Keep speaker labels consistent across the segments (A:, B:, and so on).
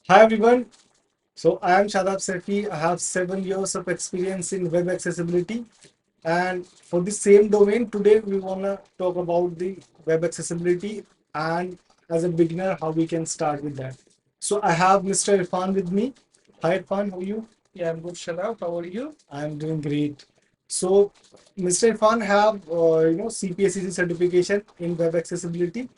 A: Hi everyone. So I am Shadab Saifi. I have 7 years of experience in web accessibility. And for the same domain, today we wanna talk about the web accessibility and as a beginner, how we can start with that. So I have Mr. Irfan with me. Hi Irfan, how are you?
B: Yeah, I'm good, Shadab. How are you?
A: I'm doing great. So Mr. Irfan have CPACC certification in web accessibility,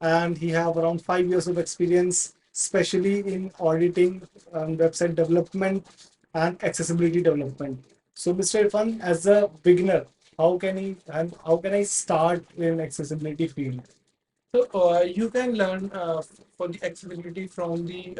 A: and he have around 5 years of experience, especially in auditing, website development, and accessibility development. So Mr. Irfan, as a beginner, how can I start in accessibility field?
B: You can learn for the accessibility from the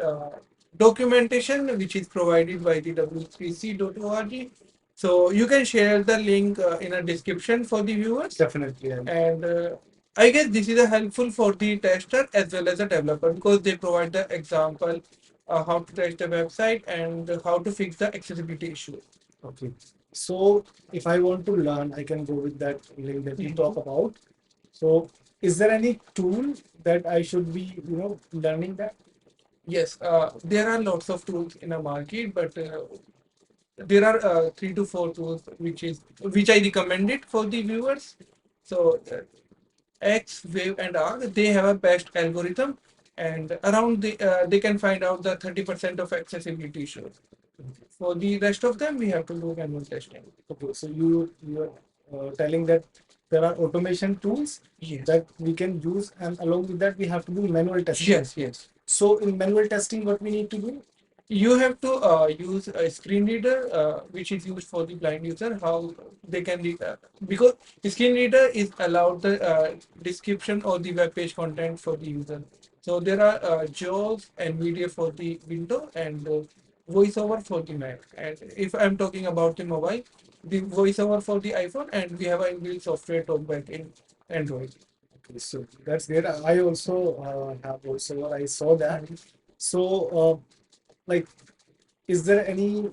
B: documentation which is provided by the w3c.org. So you can share the link in a description for the viewers.
A: Definitely.
B: And I guess this is a helpful for the tester as well as the developer because they provide the example how to test the website and how to fix the accessibility issue.
A: Okay. So if I want to learn, I can go with that link that you talk about. So is there any tool that I should be, learning that?
B: Yes, there are lots of tools in the market, but there are 3 to 4 tools which I recommended for the viewers. So X, Wave, and R they have a best algorithm, and around they can find out the 30% of accessibility issues. For the rest of them, we have to do manual testing.
A: Okay, so you are telling that there are automation tools
B: Yes.
A: that we can use, and along with that we have to do manual testing.
B: Yes, yes.
A: So in manual testing, what we need to do?
B: You have to use a screen reader, which is used for the blind user. How they can read because the screen reader is allowed the description or the web page content for the user. So there are JAWS and media for the window and voiceover for the Mac. And if I'm talking about the mobile, the voiceover for the iPhone, and we have a inbuilt software talkback in Android.
A: Okay, so that's great. I also have also I saw that. So like, is there any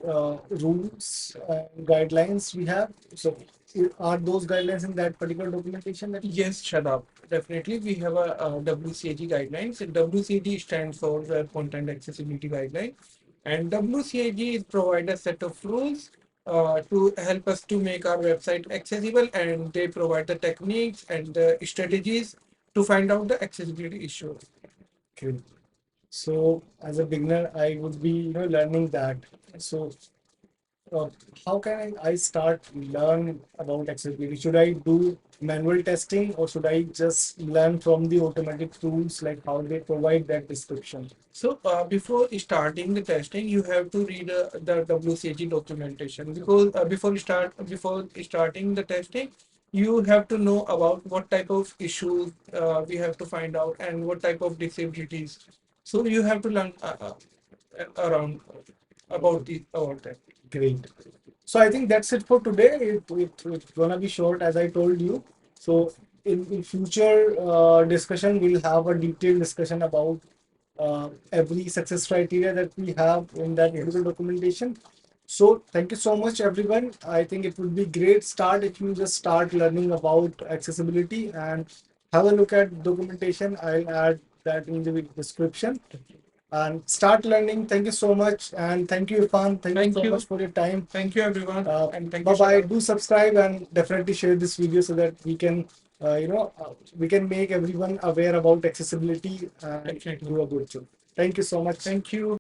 A: rules and guidelines we have? So are those guidelines in that particular documentation that?
B: Yes, shut up. Definitely, we have a WCAG guidelines. And WCAG stands for Web Content Accessibility Guideline, and WCAG is provide a set of rules to help us to make our website accessible, and they provide the techniques and the strategies to find out the accessibility issues.
A: Okay. So as a beginner, I would be learning that. So uh, how can I start learn about accessibility? Should I do manual testing or should I just learn from the automatic tools like how they provide that description?
B: So before starting the testing, you have to read the WCAG documentation because before starting the testing, you have to know about what type of issues we have to find out and what type of disabilities. So you have to learn around about that.
A: Great. So I think that's it for today. It's gonna be short as I told you. So in future discussion, we'll have a detailed discussion about every success criteria that we have in that individual documentation. So thank you so much, everyone. I think it would be great start if you just start learning about accessibility and have a look at documentation. I'll add that in the description and start learning. Thank you so much, and thank you, Irfan. Thank you so much for your time.
B: Thank you, everyone, and thank
A: Bye
B: you,
A: bye.
B: Shadab.
A: Do subscribe and definitely share this video so that we can make everyone aware about accessibility and
B: Definitely.
A: do a good job. Thank you so much.
B: Thank you.